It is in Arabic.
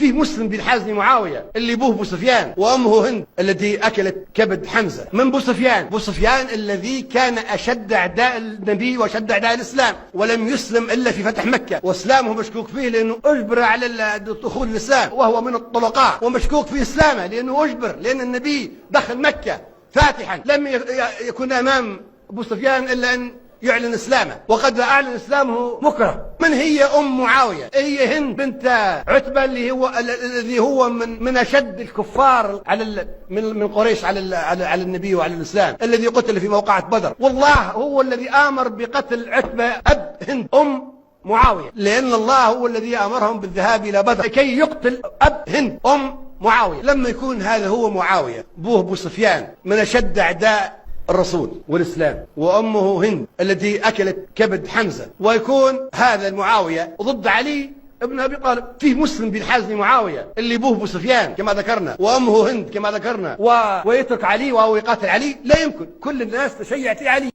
فيه مسلم بن حازم معاوية اللي ابوه ابو سفيان وامه هند التي اكلت كبد حمزة من ابو سفيان. ابو سفيان الذي كان اشد اعداء النبي واشد اعداء الاسلام، ولم يسلم الا في فتح مكة، واسلامه مشكوك فيه لانه اجبر على دخول الاسلام وهو من الطلقاء، ومشكوك في اسلامه لانه اجبر، لان النبي دخل مكة فاتحا، لم يكن امام ابو سفيان الا ان يعلن اسلامه، وقد اعلن اسلامه مكره. من هي ام معاويه؟ هي هند بنت عتبه الذي هو من اشد الكفار على من قريش على النبي وعلى الاسلام، الذي قتل في موقعة بدر. والله هو الذي امر بقتل عتبه اب هند ام معاويه، لان الله هو الذي امرهم بالذهاب الى بدر كي يقتل اب هند ام معاويه. لما يكون هذا هو معاويه ابوه ابو سفيان من اشد اعداء الرسول والإسلام، وأمه هند التي أكلت كبد حمزة، ويكون هذا معاوية ضد علي ابن أبي طالب. فيه مسلم بن حازم معاوية اللي أبوه أبو سفيان كما ذكرنا وأمه هند كما ذكرنا، ويترك علي وهو يقاتل علي؟ لا يمكن. كل الناس تشيعت علي.